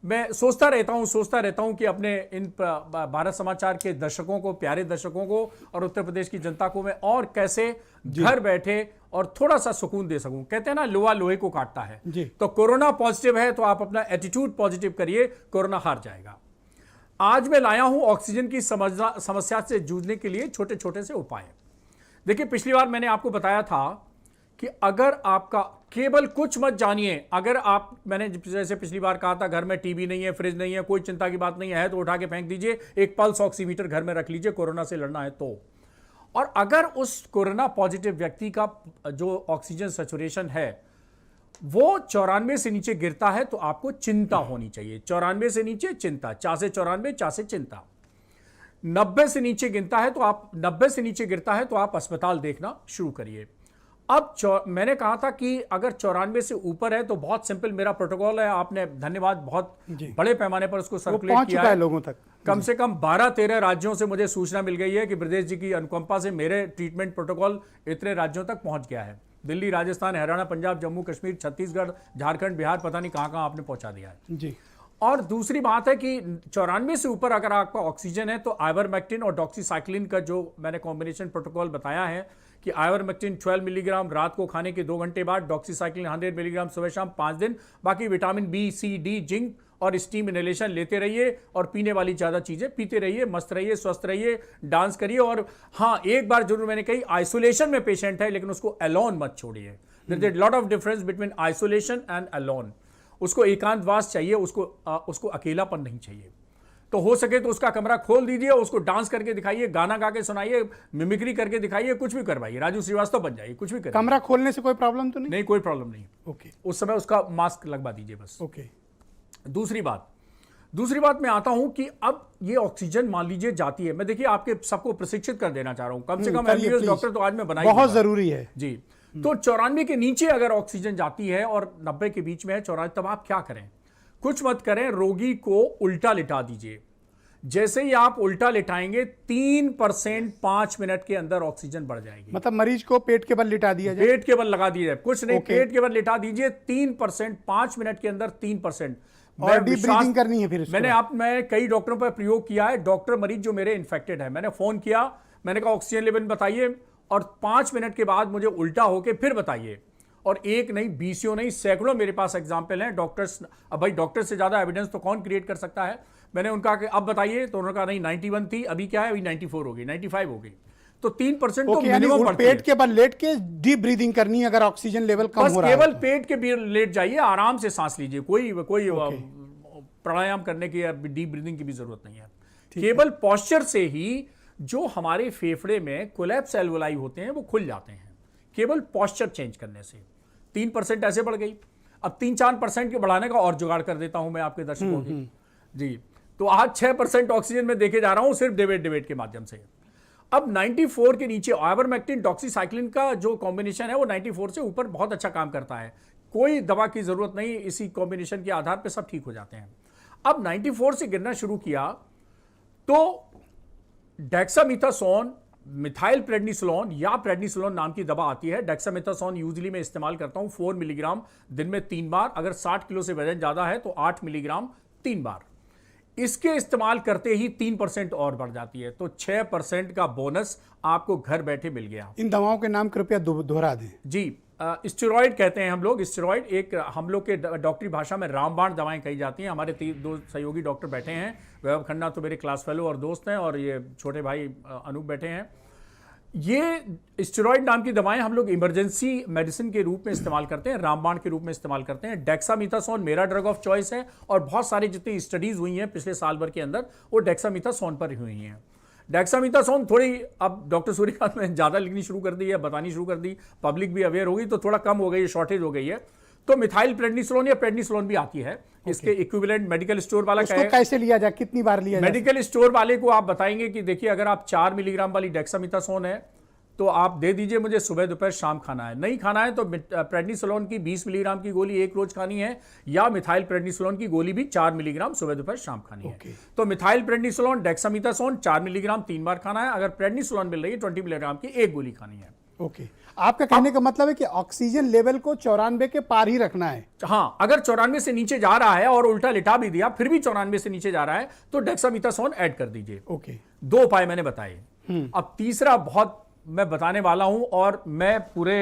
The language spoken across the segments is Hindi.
मैं सोचता रहता हूं कि अपने इन भारत समाचार के दर्शकों को, प्यारे दर्शकों को और उत्तर प्रदेश की जनता को मैं और कैसे घर बैठे और थोड़ा सा सुकून दे सकूं। कहते हैं ना, लोहा लोहे को काटता है। तो कोरोना पॉजिटिव है तो आप अपना एटीट्यूड पॉजिटिव करिए, कोरोना हार जाएगा। आज मैं लाया हूं ऑक्सीजन की समस्या से जूझने के लिए छोटे छोटे से उपाय। देखिए, पिछली बार मैंने आपको बताया था कि अगर आपका केवल कुछ मत जानिए, अगर आप, मैंने जैसे पिछली बार कहा था, घर में टीवी नहीं है, फ्रिज नहीं है, कोई चिंता की बात नहीं है तो उठा के फेंक दीजिए। एक पल्स ऑक्सीमीटर घर में रख लीजिए, कोरोना से लड़ना है तो। और अगर उस कोरोना पॉजिटिव व्यक्ति का जो ऑक्सीजन सैचुरेशन है वो 94 से नीचे गिरता है तो आपको चिंता होनी चाहिए। 94 से नीचे चिंता, 4 से 94, 4 से चिंता। 90 से नीचे गिरता है तो आप अस्पताल देखना शुरू करिए। अब मैंने कहा था कि अगर 94 से ऊपर है तो बहुत सिंपल मेरा प्रोटोकॉल है। आपने, धन्यवाद, बहुत बड़े पैमाने पर उसको सर्कुलेट किया है लोगों तक। कम से कम 12-13 राज्यों से मुझे सूचना मिल गई है कि ब्रजेश जी की अनुकंपा से मेरे ट्रीटमेंट प्रोटोकॉल इतने राज्यों तक पहुंच गया है। दिल्ली, राजस्थान, हरियाणा, पंजाब, जम्मू कश्मीर, छत्तीसगढ़, झारखंड, बिहार, पता नहीं कहां आपने पहुंचा दिया है जी। और दूसरी बात है कि 94 से ऊपर अगर आपका ऑक्सीजन है तो आइवरमेक्टिन और डॉक्सीसाइक्लिन का जो मैंने कॉम्बिनेशन प्रोटोकॉल बताया है कि आइवरमेक्टिन 12 मिलीग्राम रात को खाने के 2 घंटे बाद, डॉक्सीसाइक्लिन 100 मिलीग्राम सुबह शाम 5 दिन, बाकी विटामिन बी, सी, डी, जिंक और स्टीम इनहेलेशन लेते रहिए और पीने वाली ज्यादा चीजें पीते रहिए, मस्त रहिए, स्वस्थ रहिए, डांस करिए। और हाँ, एक बार जरूर मैंने कही, आइसोलेशन में पेशेंट है लेकिन उसको अलोन मत छोड़िए। There is lot of difference between isolation and alone. उसको एकांतवास चाहिए, उसको अकेलापन नहीं चाहिए। तो हो सके तो उसका कमरा खोल दीजिए, उसको डांस करके दिखाइए, गाना गा के सुनाइए, मिमिक्री करके दिखाइए, कुछ भी करवाइए, राजू श्रीवास्तव बन जाइए, कुछ भी करिए। कमरा खोलने से कोई प्रॉब्लम तो नहीं? नहीं, कोई प्रॉब्लम नहीं। ओके। उस समय उसका मास्क लगवा दीजिए बस। ओके। दूसरी बात मैं आता हूं कि अब ये ऑक्सीजन मान लीजिए जाती है, मैं देखिए आपके सबको प्रशिक्षित कर देना चाह रहा हूं, कम से कम एमबीबीएस डॉक्टर तो आज मैं बनाई, बहुत जरूरी है जी। तो 94 के नीचे अगर ऑक्सीजन जाती है और 90 के बीच में है 94, तब आप क्या करें? कुछ मत करें, रोगी को उल्टा लिटा दीजिए। जैसे ही आप उल्टा लिटाएंगे 3% 5 मिनट के अंदर ऑक्सीजन बढ़ जाएगी। मतलब मरीज को पेट के बल लिटा दिया जाए? पेट के बल लगा दिया जाए, कुछ नहीं, पेट के बल लिटा दीजिए। 3% 5 मिनट के अंदर 3%। और डीप ब्रीथिंग करनी है फिर। मैं कई डॉक्टरों पर प्रयोग किया है। डॉक्टर मरीज जो मेरे इन्फेक्टेड है, मैंने फोन किया, मैंने कहा ऑक्सीजन लेवल बताइए, और 5 मिनट के बाद मुझे उल्टा होके फिर बताइए। और एक नहीं, 20 नहीं, सैकड़ों मेरे पास एग्जाम्पल हैं। डॉक्टर्स, अब भाई डॉक्टर से ज्यादा एविडेंस तो कौन क्रिएट कर सकता है। मैंने उनका कि अब बताइए, तो उन्होंने कहा नहीं 91 थी, अभी क्या है, अभी 94 हो गई, 95 हो गई। तो 3% तो मिनिमम पड़ती है। पेट के बल लेट के डीप ब्रीदिंग करनी है अगर ऑक्सीजन लेवल कम हो रहा है। केवल पेट के बल लेट जाइए, आराम से सांस लीजिए, कोई प्राणायाम करने की या डीप ब्रीदिंग की भी जरूरत नहीं है। केवल पॉस्चर से ही जो हमारे फेफड़े में कोलैप्स एल्वोलाई होते हैं वो खुल जाते हैं, केवल पॉस्चर चेंज करने से। 3% ऐसे बढ़ गई। अब 3-4% के बढ़ाने का और जुगाड़ कर देता हूं मैं आपके दर्शकों की जी। तो आज 6% ऑक्सीजन में देखे जा रहा हूं सिर्फ डिबेट के माध्यम से। अब 94 के नीचे आइवरमेक्टिन डॉक्सीसाइक्लिन का जो कॉम्बिनेशन है वो 94 से ऊपर बहुत अच्छा काम करता है। कोई दवा की जरूरत नहीं, इसी कॉम्बिनेशन के आधार पर सब ठीक हो जाते हैं। अब 94 से गिरना शुरू किया तो डेक्सामेथासोन, मिथाइल प्रेडनिसोलोन या प्रेडनिसोलोन नाम की दवा आती है। डेक्सामेथासोन यूजुअली मैं इस्तेमाल करता हूं 4 मिलीग्राम दिन में 3 बार। अगर 60 किलो से वजन ज्यादा है तो 8 मिलीग्राम 3 बार। इसके इस्तेमाल करते ही 3% और बढ़ जाती है, तो 6% का बोनस आपको घर बैठे मिल गया। इन दवाओं के नाम कृपया दोहरा दें जी। स्टेरॉइड कहते हैं हम लोग। स्टेरॉइड एक हम लोग के डॉक्टरी भाषा में रामबाण दवाएं कही जाती हैं। हमारे 2 सहयोगी डॉक्टर बैठे हैं, वैभव खन्ना तो मेरे क्लास फेलो और दोस्त हैं, और ये छोटे भाई अनूप बैठे हैं। ये स्टेरॉइड नाम की दवाएं हम लोग इमरजेंसी मेडिसिन के रूप में इस्तेमाल करते हैं, रामबाण के रूप में इस्तेमाल करते हैं। डेक्सामेथासोन मेरा ड्रग ऑफ चॉइस है, और बहुत सारी जितनी स्टडीज हुई हैं पिछले साल भर के अंदर वो डेक्सामेथासोन पर हुई हैं। डेक्सामेथासोन थोड़ी अब डॉक्टर सूर्यकांत ने ज्यादा लिखनी शुरू कर दी है, बतानी शुरू कर दी, पब्लिक भी अवेयर हो गई, तो थोड़ा कम हो गई, शॉर्टेज हो गई है। तो मिथाइल प्रेडनिसोलोन या प्रेडनिसोलोन भी आती है। इसके इक्विवेलेंट मेडिकल स्टोर वाला कैसे लिया जाए, कितनी बार लिया जाए? मेडिकल स्टोर वाले को आप बताएंगे कि देखिए अगर आप 4 मिलीग्राम वाली डेक्सामेथासोन है तो आप दे दीजिए मुझे, सुबह दोपहर शाम खाना है। नहीं खाना है तो प्रेडनिसोलोन की 20 मिलीग्राम की गोली एक रोज खानी है, या मिथाइल प्रेडनिसोलोन की गोली भी 4 मिलीग्राम सुबह दोपहर शाम खानी है। तो मिथाइल प्रेडनिसोलोन, डेक्सामेथासोन 4 मिलीग्राम 3 बार खाना है। अगर प्रेडनिसोलोन मिल रही है 20 मिलीग्राम की एक गोली खानी है। ओके। आपका कहने का मतलब है कि ऑक्सीजन लेवल को 94 के पार ही रखना है। हाँ, अगर 94 से नीचे जा रहा है और उल्टा लिटा भी दिया फिर भी 94 से नीचे जा रहा है तो डेक्सामेथासोन ऐड कर दीजिए। ओके, 2 उपाय मैंने बताए। अब तीसरा बहुत मैं बताने वाला हूं और मैं पूरे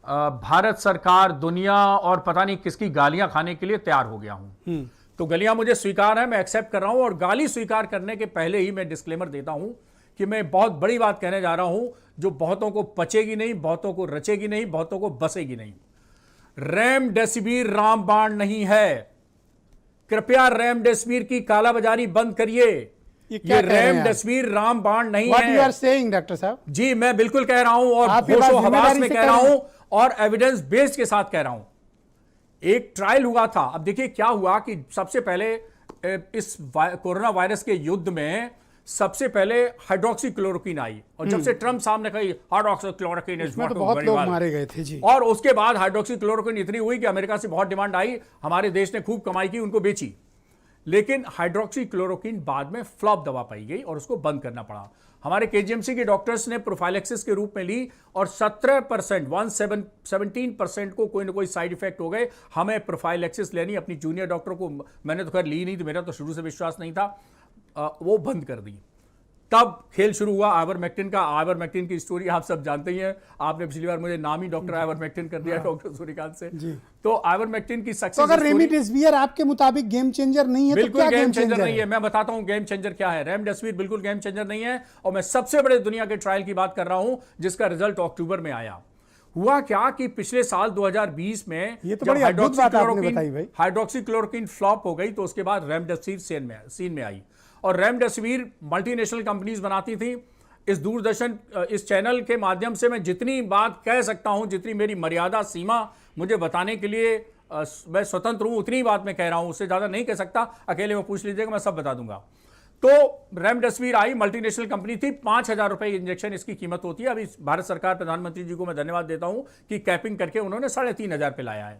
भारत सरकार, दुनिया और पता नहीं किसकी गालियां खाने के लिए तैयार हो गया हूं। तो गालियां मुझे स्वीकार है, मैं एक्सेप्ट कर रहा हूं और गाली स्वीकार करने के पहले ही मैं डिस्क्लेमर देता हूं कि मैं बहुत बड़ी बात कहने जा रहा हूं जो बहुतों को पचेगी नहीं, बहुतों को रचेगी नहीं, बहुतों को बसेगी नहीं। रेमडेसिविर रामबाण नहीं है। कृपया रेमडेसिविर की कालाबाजारी बंद करिए। ये रेमडेसिविर रामबाण नहीं What है। you are saying, डॉक्टर साहब? जी, मैं बिल्कुल कह रहा हूं और आप ये बात होशो हवास जिम्मेदारी में से कह रहा हूं और एविडेंस बेस्ड के साथ कह रहा हूं। एक ट्रायल हुआ था। अब देखिए क्या हुआ कि सबसे पहले इस कोरोना वायरस के युद्ध में सबसे पहले हाइड्रोक्सीक्लोरोक्विन आई और जब से ट्रम्प साहब ने कही हाइड्रोक्सीक्लोरोक्विन इज तो बहुत लोग मारे गए थे जी। और उसके बाद हाइड्रोक्सीक्लोरोक्विन इतनी हुई कि अमेरिका से बहुत डिमांड आई, हमारे देश ने खूब कमाई की, उनको बेची। लेकिन हाइड्रोक्सीक्लोरोक्विन बाद में फ्लॉप दवा पाई गई और उसको बंद करना पड़ा। हमारे केजीएमसी के डॉक्टर्स ने प्रोफाइलेक्सिस के रूप में ली और 17% 17% को कोई ना कोई साइड इफेक्ट हो गए। हमें प्रोफाइलेक्सिस लेनी, अपनी जूनियर डॉक्टर को, मैंने तो खैर ली नहीं, तो मेरा तो शुरू से विश्वास नहीं था, वो बंद कर दी। तब खेल शुरू हुआ आइवरमेक्टिन का। आइवरमेक्टिन की स्टोरी आप सब जानते ही हैं। आपने पिछली बार मुझे नाम ही डॉक्टर आइवरमेक्टिन कर दिया डॉक्टर सूर्यकांत से। तो आइवरमेक्टिन की सक्सेस। तो अगर रेमडेसिविर आपके मुताबिक गेम चेंजर नहीं है, बिल्कुल तो क्या गेम चेंजर नहीं है। मैं बताता हूं गेम चेंजर क्या है। रेमडेसिविर बिल्कुल गेम चेंजर नहीं है और मैं सबसे बड़े दुनिया के ट्रायल की बात कर रहा हूं जिसका रिजल्ट अक्टूबर में आया। हुआ क्या कि पिछले साल 2020 में ये तो बड़ी अद्भुत बात आपने बताई भाई। हाइड्रोक्सीक्लोरोक्विन फ्लॉप हो गई तो उसके बाद रेमडेसिविर सीन में आई और रेमडेसिविर मल्टीनेशनल कंपनीज बनाती थी। इस दूरदर्शन इस चैनल के माध्यम से मैं जितनी बात कह सकता हूं, जितनी मेरी मर्यादा सीमा मुझे बताने के लिए मैं स्वतंत्र हूं, उतनी बात मैं कह रहा हूं, उससे ज्यादा नहीं कह सकता। अकेले में पूछ लीजिएगा, मैं सब बता दूंगा। तो रेमडेसिविर आई, मल्टीनेशनल कंपनी थी, 5,000 रुपए इंजेक्शन इसकी कीमत होती है। अभी भारत सरकार, प्रधानमंत्री जी को मैं धन्यवाद देता हूं कि कैपिंग करके उन्होंने 3,500 पे लाया है।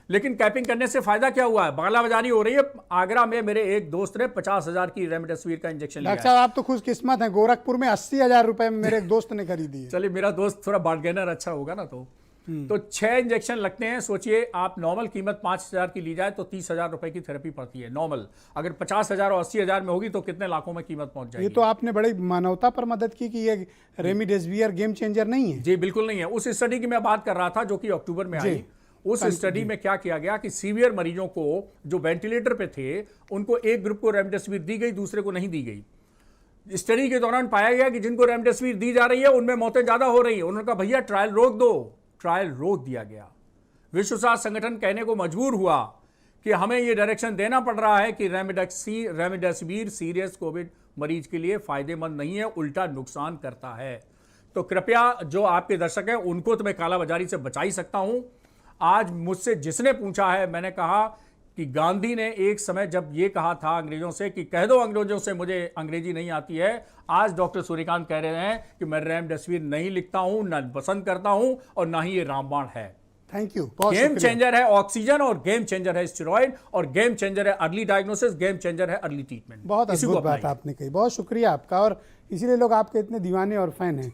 लेकिन कैपिंग करने से फायदा क्या हुआ है? बालाबाजारी हो रही है। आगरा में मेरे एक दोस्त ने 50,000 की रेमडेसिविर का इंजेक्शन लिया। डॉक्टर साहब आप तो खुशकिस्मत हैं, गोरखपुर में 80,000 रुपए में मेरे एक दोस्त ने खरीदी है। चलिए, मेरा दोस्त थोड़ा बार्गेनर अच्छा होगा ना। तो 6 इंजेक्शन लगते हैं। सोचिए, आप नॉर्मल कीमत 5,000 की ली जाए तो 30,000 रुपए की थेरेपी पड़ती है नॉर्मल। अगर 50,000 और 80,000 में होगी तो कितने लाखों में कीमत पहुंच जाएगी। ये तो आपने बड़ी मानवता पर मदद की कि ये रेमडेसिविर गेम चेंजर नहीं है। जी बिल्कुल नहीं है। उस स्टडी की मैं बात कर रहा था जो कि अक्टूबर में आई। उस स्टडी में क्या किया गया कि सीवियर मरीजों को जो वेंटिलेटर पे थे उनको एक ग्रुप को रेमडेसिविर दी गई, दूसरे को नहीं दी गई। स्टडी के दौरान पाया गया कि जिनको रेमडेसिविर दी जा रही है उनमें मौतें ज्यादा हो रही है। उन्होंने कहा भैया ट्रायल रोक दो। ट्रायल रोक दिया गया। विश्व स्वास्थ्य संगठन कहने को मजबूर हुआ कि हमें यह डायरेक्शन देना पड़ रहा है कि रेमडेसिविर सीरियस कोविड मरीज के लिए फायदेमंद नहीं है, उल्टा नुकसान करता है। तो कृपया जो आपके दर्शक हैं उनको तो मैं कालाबाजारी से बचा ही सकता हूं। आज मुझसे जिसने पूछा है, मैंने कहा कि गांधी ने एक समय जब ये कहा था अंग्रेजों से कि कह दो अंग्रेजों से मुझे अंग्रेजी नहीं आती है। आज डॉक्टर सूर्यकांत कह रहे हैं कि मैं रेमडेसिविर नहीं लिखता हूं, ना पसंद करता हूं और ना ही ये रामबाण है। Thank you. गेम चेंजर है ऑक्सीजन और गेम चेंजर है स्टेरॉइड और गेम चेंजर है अर्ली डायग्नोसिस, गेम चेंजर है अर्ली ट्रीटमेंट। बहुत अद्भुत बात आपने कही, बहुत शुक्रिया आपका। और इसीलिए लोग आपके इतने दीवाने और फैन हैं।